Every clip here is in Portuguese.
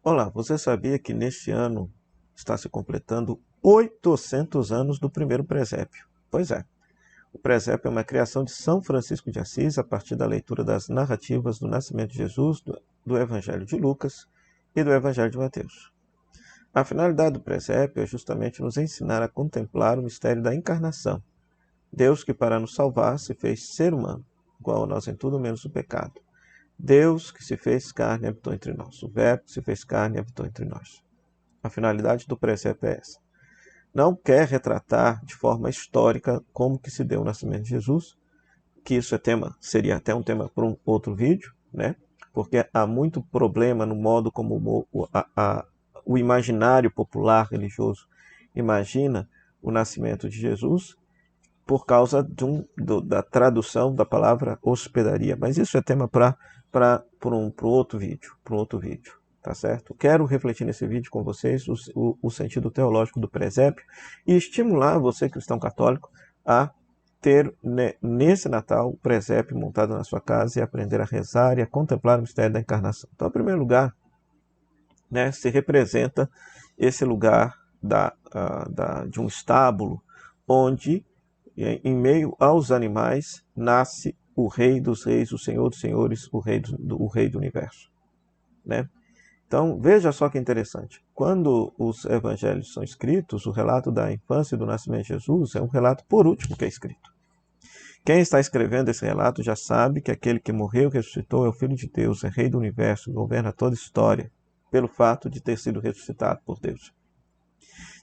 Olá, você sabia que neste ano está se completando 800 anos do primeiro presépio? Pois é, o presépio é uma criação de São Francisco de Assis a partir da leitura das narrativas do nascimento de Jesus, do Evangelho de Lucas e do Evangelho de Mateus. A finalidade do presépio é justamente nos ensinar a contemplar o mistério da encarnação. Deus que para nos salvar se fez ser humano, igual a nós em tudo menos o pecado. Deus que se fez carne e habitou entre nós. O Verbo que se fez carne e habitou entre nós. A finalidade do presépio é essa. Não quer retratar de forma histórica como que se deu o nascimento de Jesus, que isso é seria até um tema para um outro vídeo, né? Porque há muito problema no modo como o imaginário popular religioso imagina o nascimento de Jesus, por causa da tradução da palavra hospedaria. Mas isso é tema para um outro vídeo, tá certo? Quero refletir nesse vídeo com vocês o sentido teológico do presépio e estimular você, cristão católico, a ter nesse Natal o presépio montado na sua casa e aprender a rezar e a contemplar o mistério da encarnação. Então, em primeiro lugar, né, se representa esse lugar de um estábulo onde, em meio aos animais, nasce o Rei dos Reis, o Senhor dos Senhores, o Rei do Universo. Né? Então, veja só que interessante. Quando os evangelhos são escritos, o relato da infância e do nascimento de Jesus é um relato por último que é escrito. Quem está escrevendo esse relato já sabe que aquele que morreu e ressuscitou é o Filho de Deus, é Rei do Universo, governa toda a história, pelo fato de ter sido ressuscitado por Deus.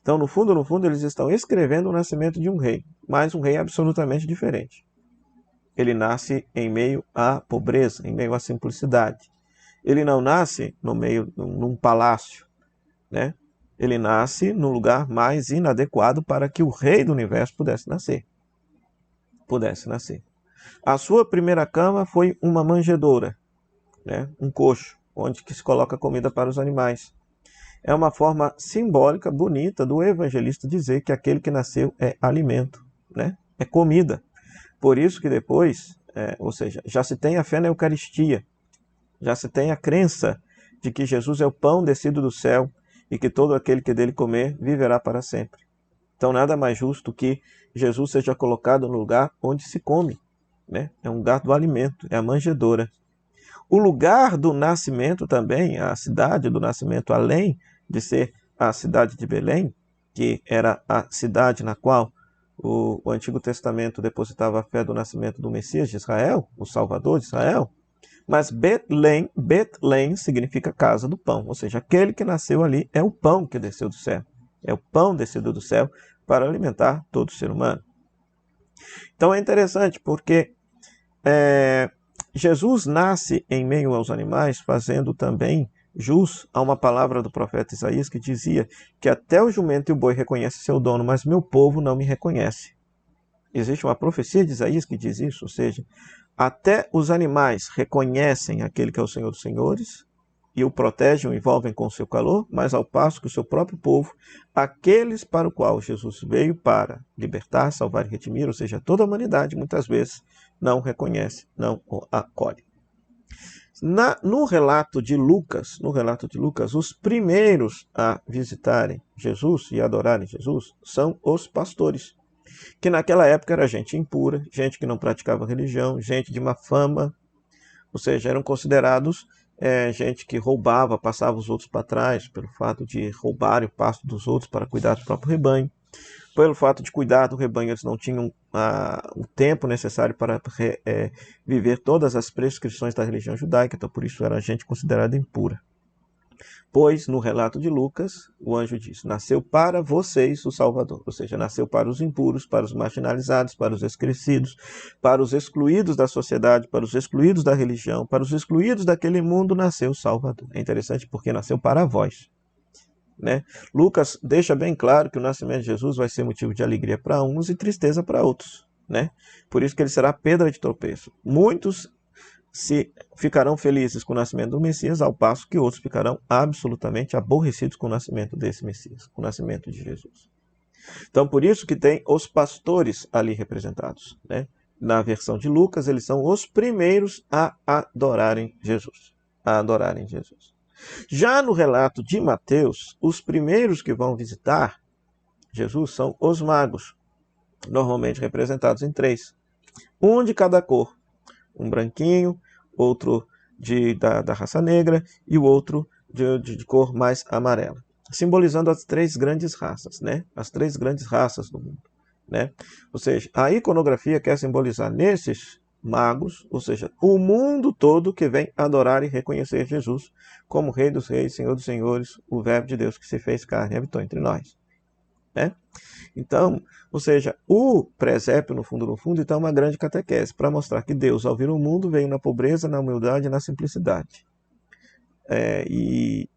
Então, no fundo, eles estão escrevendo o nascimento de um rei, mas um rei absolutamente diferente. Ele nasce em meio à pobreza, em meio à simplicidade. Ele não nasce num palácio, né? Ele nasce num lugar mais inadequado para que o rei do universo pudesse nascer. A sua primeira cama foi uma manjedoura, né? Um coxo, onde que se coloca comida para os animais. É uma forma simbólica, bonita, do evangelista dizer que aquele que nasceu é alimento, né? É comida. Por isso que depois, ou seja, já se tem a fé na Eucaristia, já se tem a crença de que Jesus é o pão descido do céu e que todo aquele que dele comer viverá para sempre. Então nada mais justo que Jesus seja colocado no lugar onde se come, né? É um lugar do alimento, é a manjedoura. O lugar do nascimento também, a cidade do nascimento, além de ser a cidade de Belém, que era a cidade na qual o Antigo Testamento depositava a fé do nascimento do Messias de Israel, o Salvador de Israel, mas Betlém significa casa do pão, ou seja, aquele que nasceu ali é o pão que desceu do céu, é o pão descido do céu para alimentar todo ser humano. Então é interessante porque Jesus nasce em meio aos animais, fazendo também jus a uma palavra do profeta Isaías que dizia que até o jumento e o boi reconhecem seu dono, mas meu povo não me reconhece. Existe uma profecia de Isaías que diz isso, ou seja, até os animais reconhecem aquele que é o Senhor dos Senhores e o protegem, o envolvem com o seu calor, mas ao passo que o seu próprio povo, aqueles para o qual Jesus veio para libertar, salvar e redimir, ou seja, toda a humanidade, muitas vezes não reconhece, não o acolhe. No relato de Lucas, os primeiros a visitarem Jesus e adorarem Jesus são os pastores, que naquela época era gente impura, gente que não praticava religião, gente de má fama, ou seja, eram considerados gente que roubava, passava os outros para trás, pelo fato de roubarem o pasto dos outros para cuidar do próprio rebanho. Pelo fato de cuidar do rebanho, eles não tinham o tempo necessário para viver todas as prescrições da religião judaica, então por isso era gente considerada impura. Pois, no relato de Lucas, o anjo diz, nasceu para vocês o Salvador, ou seja, nasceu para os impuros, para os marginalizados, para os esquecidos, para os excluídos da sociedade, para os excluídos da religião, para os excluídos daquele mundo, nasceu o Salvador. É interessante porque nasceu para vós. Né? Lucas deixa bem claro que o nascimento de Jesus vai ser motivo de alegria para uns e tristeza para outros. Né? Por isso que ele será pedra de tropeço. Muitos ficarão felizes com o nascimento do Messias, ao passo que outros ficarão absolutamente aborrecidos com o nascimento desse Messias, com o nascimento de Jesus. Então, por isso que tem os pastores ali representados. Né? Na versão de Lucas, eles são os primeiros a adorarem Jesus. Já no relato de Mateus, os primeiros que vão visitar Jesus são os magos, normalmente representados em 3. Um de cada cor. Um branquinho, outro da raça negra e o outro de cor mais amarela. Simbolizando as 3 grandes raças, né? As 3 grandes raças do mundo, né? Ou seja, a iconografia quer simbolizar nesses magos, ou seja, o mundo todo que vem adorar e reconhecer Jesus como Rei dos Reis, Senhor dos Senhores, o Verbo de Deus que se fez carne e habitou entre nós, né? Então, ou seja, o presépio, no fundo, então é uma grande catequese para mostrar que Deus, ao vir ao mundo, veio na pobreza, na humildade e na simplicidade. E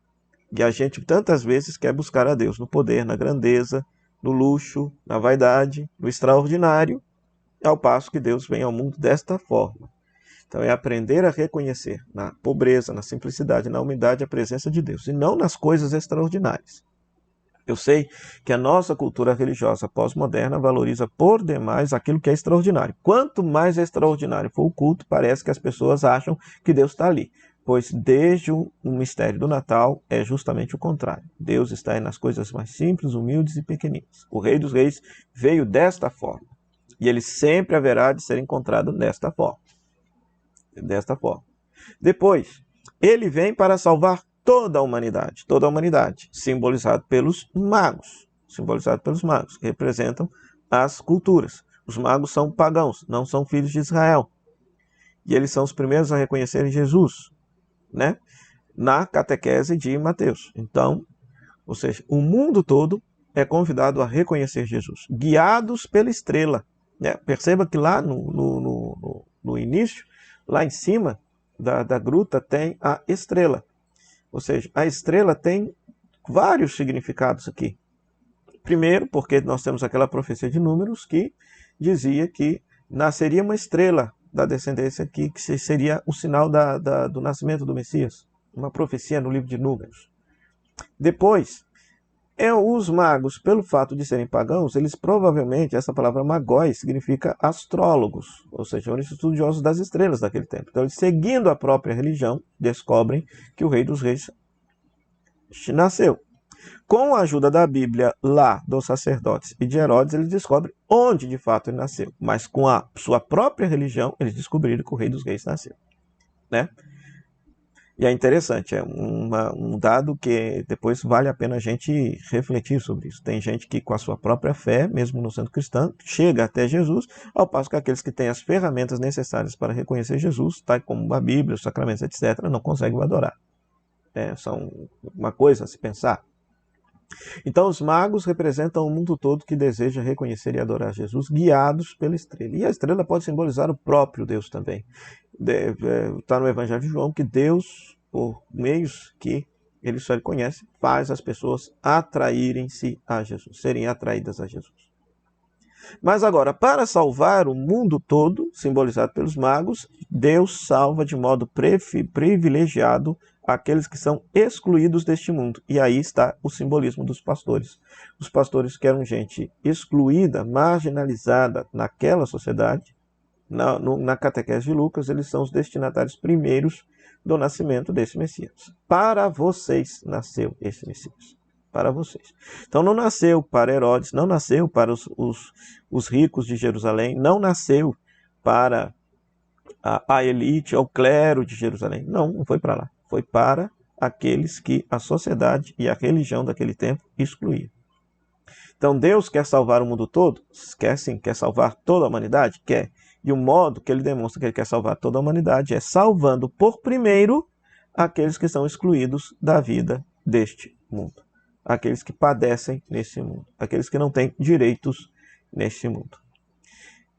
a gente tantas vezes quer buscar a Deus no poder, na grandeza, no luxo, na vaidade, no extraordinário, ao passo que Deus vem ao mundo desta forma. Então é aprender a reconhecer na pobreza, na simplicidade, na humildade a presença de Deus, e não nas coisas extraordinárias. Eu sei que a nossa cultura religiosa pós-moderna valoriza por demais aquilo que é extraordinário. Quanto mais extraordinário for o culto, parece que as pessoas acham que Deus está ali. Pois desde o mistério do Natal é justamente o contrário. Deus está aí nas coisas mais simples, humildes e pequeninas. O Rei dos Reis veio desta forma. E ele sempre haverá de ser encontrado desta forma. Depois, ele vem para salvar toda a humanidade, simbolizado pelos magos, que representam as culturas. Os magos são pagãos, não são filhos de Israel. E eles são os primeiros a reconhecerem Jesus, né? Na catequese de Mateus. Então, ou seja, o mundo todo é convidado a reconhecer Jesus, guiados pela estrela, né? Perceba que lá no início, lá em cima da gruta, tem a estrela. Ou seja, a estrela tem vários significados aqui. Primeiro, porque nós temos aquela profecia de Números que dizia que nasceria uma estrela da descendência aqui, que seria o sinal do nascimento do Messias. Uma profecia no livro de Números. Depois, os magos, pelo fato de serem pagãos, eles provavelmente, essa palavra magóis significa astrólogos, ou seja, eram estudiosos das estrelas daquele tempo. Então, eles, seguindo a própria religião, descobrem que o Rei dos Reis nasceu. Com a ajuda da Bíblia lá dos sacerdotes e de Herodes, eles descobrem onde de fato ele nasceu. Mas com a sua própria religião, eles descobriram que o Rei dos Reis nasceu, né? E é interessante, é um dado que depois vale a pena a gente refletir sobre isso. Tem gente que com a sua própria fé, mesmo não sendo cristã, chega até Jesus, ao passo que aqueles que têm as ferramentas necessárias para reconhecer Jesus, tal como a Bíblia, os sacramentos, etc., não conseguem o adorar. São uma coisa a se pensar. Então os magos representam o mundo todo que deseja reconhecer e adorar Jesus, guiados pela estrela. E a estrela pode simbolizar o próprio Deus também. Está no Evangelho de João que Deus, por meios que ele só conhece, faz as pessoas atraírem-se a Jesus, serem atraídas a Jesus. Mas agora, para salvar o mundo todo, simbolizado pelos magos, Deus salva de modo privilegiado aqueles que são excluídos deste mundo. E aí está o simbolismo dos pastores. Os pastores que eram gente excluída, marginalizada naquela sociedade, na catequese de Lucas, eles são os destinatários primeiros do nascimento desse Messias. Para vocês nasceu esse Messias. Para vocês. Então não nasceu para Herodes, não nasceu para os ricos de Jerusalém, não nasceu para a elite, ao clero de Jerusalém. Não foi para lá. Foi para aqueles que a sociedade e a religião daquele tempo excluíam. Então Deus quer salvar o mundo todo? Quer sim, quer salvar toda a humanidade? Quer. E o modo que ele demonstra que ele quer salvar toda a humanidade é salvando por primeiro aqueles que são excluídos da vida deste mundo. Aqueles que padecem nesse mundo. Aqueles que não têm direitos neste mundo.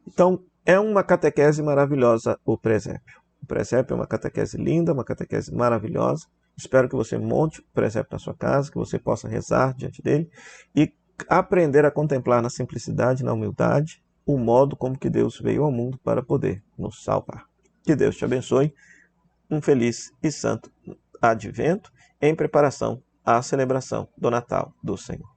Então, é uma catequese maravilhosa o presépio. O presépio é uma catequese linda, uma catequese maravilhosa. Espero que você monte o presépio na sua casa, que você possa rezar diante dele e aprender a contemplar na simplicidade, na humildade, o modo como que Deus veio ao mundo para poder nos salvar. Que Deus te abençoe. Um feliz e santo advento em preparação à celebração do Natal do Senhor.